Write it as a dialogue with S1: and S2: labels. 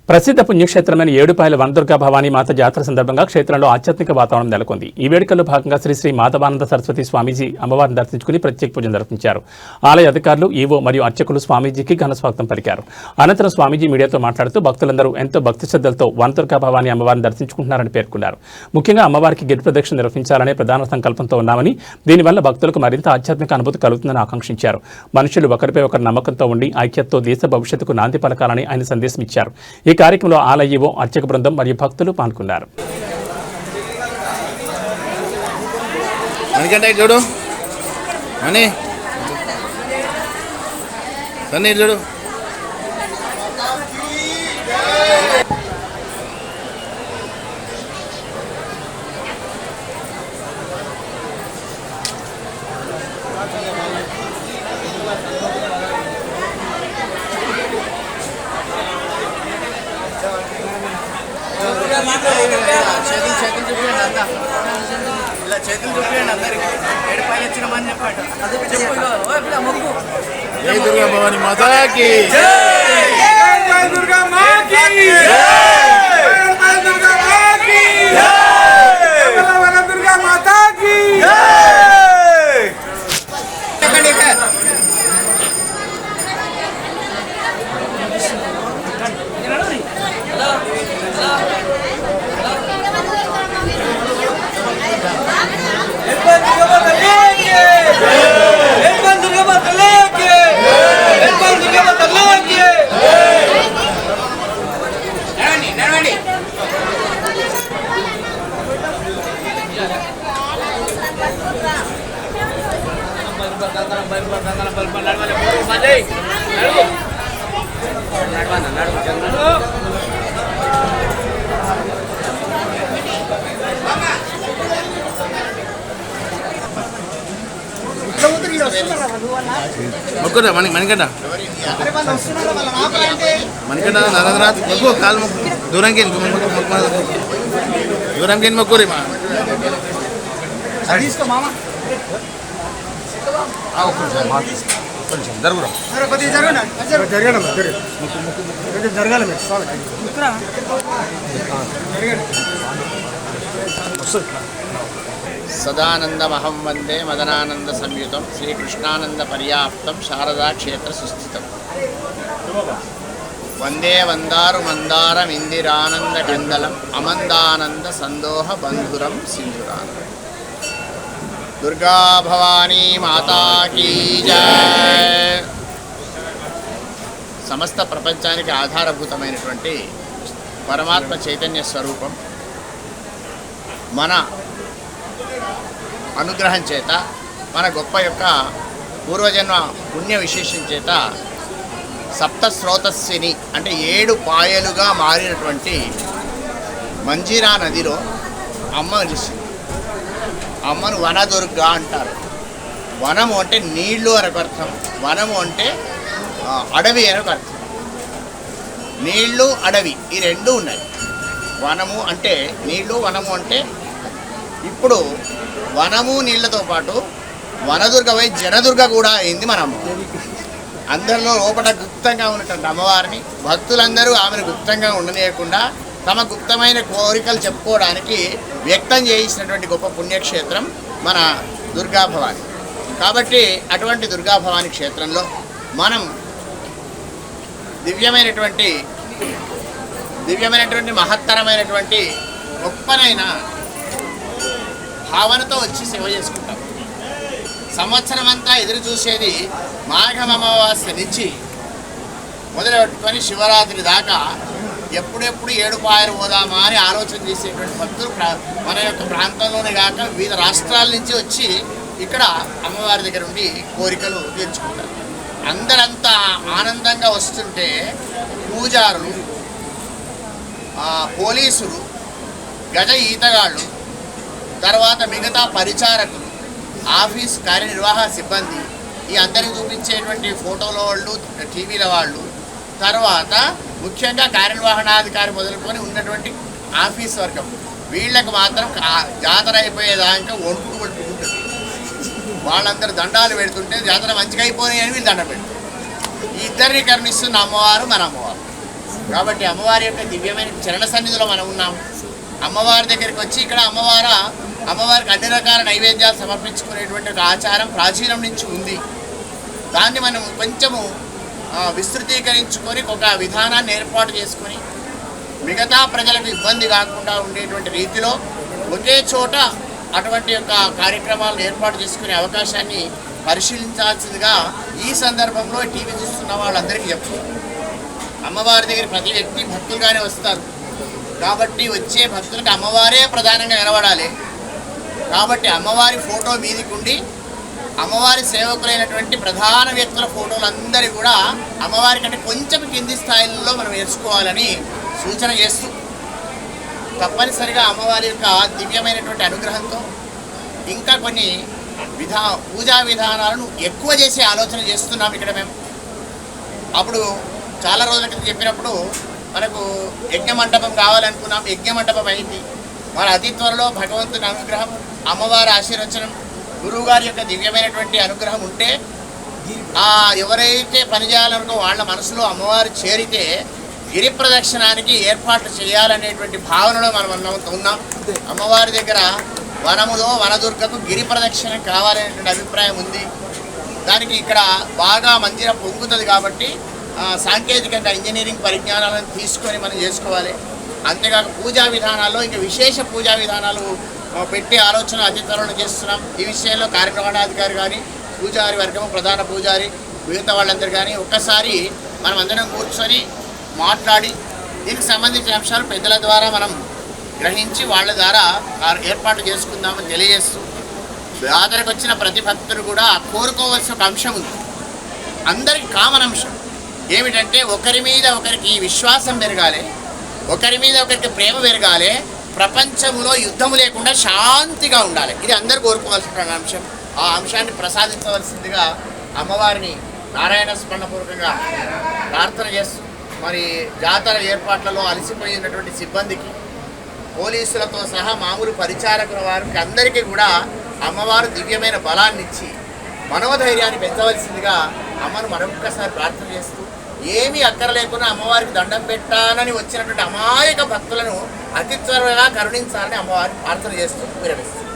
S1: ప్రసిద్ధ పుణ్యక్షేత్రమైన ఏడుపాయల వనదుర్గా భవానీ మాత జాతర సందర్భంగా క్షేత్రంలో ఆధ్యాత్మిక వాతావరణం నెలకొంది. ఈ వేడుకల్లో భాగంగా శ్రీ మాధవానంద సరస్వతి స్వామీజీ అమ్మవారిని దర్శించుకుని ప్రత్యేక పూజలు నిర్వహించారు. ఆలయ అధికారులు, ఈవో మరియు అర్చకులు స్వామీజీకి ఘన స్వాగతం పలికారు. అనంతరం స్వామీజీ మీడియాతో మాట్లాడుతూ భక్తులందరూ ఎంతో భక్తి శ్రద్ధలతో వనదుర్గా భవానీ అమ్మవారిని దర్శించుకుంటున్నారని పేర్కొన్నారు. ముఖ్యంగా అమ్మవారికి గిరి ప్రదక్షిణ నిర్వహించాలనే ప్రధాన సంకల్పంతో ఉన్నామని, దీనివల్ల భక్తులకు మరింత ఆధ్యాత్మిక అనుభూతి కలుగుతుందని ఆకాంక్షించారు. మనుషులు ఒకరిపై ఒకరు నమ్మకంతో ఉండి ఐక్యతతో దేశ భవిష్యత్తుకు నాంది పలకాలని ఆయన సందేశం ఇచ్చారు. ఈ కార్యక్రమంలో ఆలయ ఈవో, అర్చక బృందం మరియు భక్తులు పాల్గొన్నారు.
S2: చేతులు చూపించండి అందరికి. ఏడుపాయలు వచ్చినామని చెప్పండి.
S3: జై దుర్గా భవానీ మాతాకి,
S2: దుర్గా మాకి, దుర్గా మాతాకి.
S3: మొక్కురా మణికంట నరేంద్రనాథ్ మొక్కు, కాలు మొక్కు, దూరంకి మొక్కురి మా జరుగురా జరగాలి
S4: సదానందమహం వందే మదనానంద సంయుతం శ్రీకృష్ణానంద పర్యాప్తం శారదా క్షేత్ర సుస్థితం వందే వందారు మందారం ఇందిరానంద కందలం అమందానంద సందోహ బంధురం సింధురానం. దుర్గా భవానీ మాతాకి జై. సమస్త ప్రపంచానికి ఆధారభూతమైనటువంటి పరమాత్మ చైతన్య స్వరూపం మన అనుగ్రహం చేత, మన గొప్ప యొక్క పూర్వజన్మ పుణ్య విశేషం చేత సప్త స్రోతస్విని అంటే 7 పాయలుగా మారినటువంటి మంజీరా నదిలో అమ్మ నిలిచింది. అమ్మను వనదుర్గా అంటారు. వనము అంటే నీళ్లు అనొక అర్థం, వనము అంటే అడవి అనొక అర్థం. నీళ్లు, అడవి ఈ రెండు ఉన్నాయి. వనము అంటే నీళ్లు, వనము అంటే ఇప్పుడు వనము నీళ్లతో పాటు వనదుర్గ వై జనదుర్గ కూడా అయింది మన అమ్మ. అందరిలో లోపల గుప్తంగా ఉన్నటువంటి అమ్మవారిని భక్తులందరూ ఆమెను గుప్తంగా ఉండనీయకుండా తమ గుప్తమైన కోరికలు చెప్పుకోవడానికి వ్యక్తం చేయించినటువంటి గొప్ప పుణ్యక్షేత్రం మన దుర్గా భవాని. కాబట్టి అటువంటి దుర్గా భవాని క్షేత్రంలో మనం దివ్యమైనటువంటి మహత్తరమైనటువంటి గొప్పనైన భావనతో వచ్చి సేవ చేసుకుంటాం. సంవత్సరం అంతా ఎదురు చూసేది మాఘం అమావాస్య నుంచి మొదలుపెట్టుకొని శివరాత్రి దాకా ఎప్పుడెప్పుడు ఏడుపాయలు పోదామా అని ఆలోచన చేసేటువంటి భక్తులు మన యొక్క ప్రాంతంలోనే కాక వివిధ రాష్ట్రాల నుంచి వచ్చి ఇక్కడ అమ్మవారి దగ్గర ఉండి కోరికలు తీర్చుకుంటారు. అందరంతా ఆనందంగా వస్తుంటే పూజారులు, పోలీసులు, గజ ఈతగాళ్ళు, తర్వాత మిగతా పరిచారకులు, ఆఫీస్ కార్యనిర్వాహక సిబ్బంది, ఈ అందరికి చూపించేటువంటి ఫోటోల వాళ్ళు, టీవీల వాళ్ళు, తర్వాత ముఖ్యంగా కార్యనిర్వహణాధికారి మొదలుకొని ఉన్నటువంటి ఆఫీస్ వర్గం, వీళ్ళకి మాత్రం జాతర అయిపోయేదాకా ఒంటుకు పట్టుకుంటుంది. వాళ్ళందరూ దండాలు పెడుతుంటే జాతర మంచిగా అయిపోయినాయి అని వీళ్ళు దండ పెడతారు. ఈ ఇద్దరిని కరుణిస్తున్న అమ్మవారు మన అమ్మవారు. కాబట్టి అమ్మవారి యొక్క దివ్యమైన చరణ సన్నిధిలో మనం ఉన్నాం. అమ్మవారి దగ్గరికి వచ్చి ఇక్కడ అమ్మవారికి అన్ని రకాల నైవేద్యాలు సమర్పించుకునేటువంటి ఒక ఆచారం ప్రాచీనం నుంచి ఉంది. దాన్ని మనం కొంచెము విస్తృతీకరించుకొని ఒక విధానాన్ని ఏర్పాటు చేసుకొని మిగతా ప్రజలకు ఇబ్బంది కాకుండా ఉండేటువంటి రీతిలో ఒకే చోట అటువంటి యొక్క కార్యక్రమాలను ఏర్పాటు చేసుకునే అవకాశాన్ని పరిశీలించాల్సిందిగా ఈ సందర్భంలో టీవీ చూస్తున్న వాళ్ళందరికీ చెప్తారు. అమ్మవారి దగ్గర ప్రతి వ్యక్తి భక్తులుగానే వస్తారు కాబట్టి వచ్చే భక్తులకు అమ్మవారే ప్రధానంగా నిలబడాలి. కాబట్టి అమ్మవారి ఫోటో మీదికి ఉండి అమ్మవారి సేవకులైనటువంటి ప్రధాన వ్యక్తుల ఫోటోలందరూ కూడా అమ్మవారి కంటే కొంచెం కింది స్థాయిలో మనం నేర్చుకోవాలని సూచన చేస్తూ తప్పనిసరిగా అమ్మవారి యొక్క దివ్యమైనటువంటి అనుగ్రహంతో ఇంకా కొన్ని పూజా విధానాలను ఎక్కువ చేసే ఆలోచన చేస్తున్నాం ఇక్కడ మేము. అప్పుడు చాలా రోజుల క్రితం చెప్పినప్పుడు మనకు యజ్ఞ మండపం కావాలనుకున్నాం. యజ్ఞ మండపం అయింది. మన అతి త్వరలో భగవంతుని అనుగ్రహం, అమ్మవారి ఆశీర్వచనం, గురువుగారి యొక్క దివ్యమైనటువంటి అనుగ్రహం ఉంటే ఎవరైతే పనిచేయాలనుకో వాళ్ళ మనసులో అమ్మవారు చేరితే గిరి ప్రదక్షిణానికి ఏర్పాట్లు చేయాలనేటువంటి భావనలో మనం ఉన్నాం. అమ్మవారి దగ్గర వనములో వనదుర్గకు గిరి ప్రదక్షిణ కావాలనేటువంటి అభిప్రాయం ఉంది. దానికి ఇక్కడ బాగా మందిరం పొంగుతుంది కాబట్టి సాంకేతికంగా ఇంజనీరింగ్ పరిజ్ఞానాలను తీసుకొని మనం చేసుకోవాలి. అంతేకాక పూజా విధానాల్లో ఇంకా విశేష పూజా విధానాలు పెట్టే ఆలోచన అతి త్వరలో చేస్తున్నాం. ఈ విషయంలో కార్యక్రమాధికారి కానీ పూజారి వర్గము, ప్రధాన పూజారి, మిగతా వాళ్ళందరూ కానీ ఒక్కసారి మనం అందరం కూర్చొని మాట్లాడి దీనికి సంబంధించిన అంశాలు పెద్దల ద్వారా మనం గ్రహించి వాళ్ళ ద్వారా ఏర్పాటు చేసుకుందామని తెలియజేస్తూ జాతరకు వచ్చిన ప్రతి భక్తులు కూడా కోరుకోవాల్సిన ఒక అంశం ఉంది. అందరికి కామన్ అంశం ఏమిటంటే ఒకరి మీద ఒకరికి విశ్వాసం పెరగాలి, ఒకరి మీద ఒకరికి ప్రేమ పెరగాలి, ప్రపంచంలో యుద్ధము లేకుండా శాంతిగా ఉండాలి. ఇది అందరు కోరుకోవాల్సిన అంశం. ఆ అంశాన్ని ప్రసాదించవలసిందిగా అమ్మవారిని నారాయణ స్మరణపూర్వకంగా ప్రార్థన చేస్తూ మరి జాతర ఏర్పాట్లలో అలసిపోయినటువంటి సిబ్బందికి, పోలీసులతో సహా మామూలు పరిచారకుల వారికి అందరికీ కూడా అమ్మవారు దివ్యమైన బలాన్ని ఇచ్చి మనోధైర్యాన్ని పెంచవలసిందిగా అమ్మను మరొక్కసారి ప్రార్థన చేస్తూ ఏమీ అక్కర లేకుండా అమ్మవారికి దండం పెట్టాలని వచ్చినటువంటి అమాయక భక్తులను అతి త్వరగా కరుణించాలని అమ్మవారిని ప్రార్థన చేస్తూ విరమిస్తారు.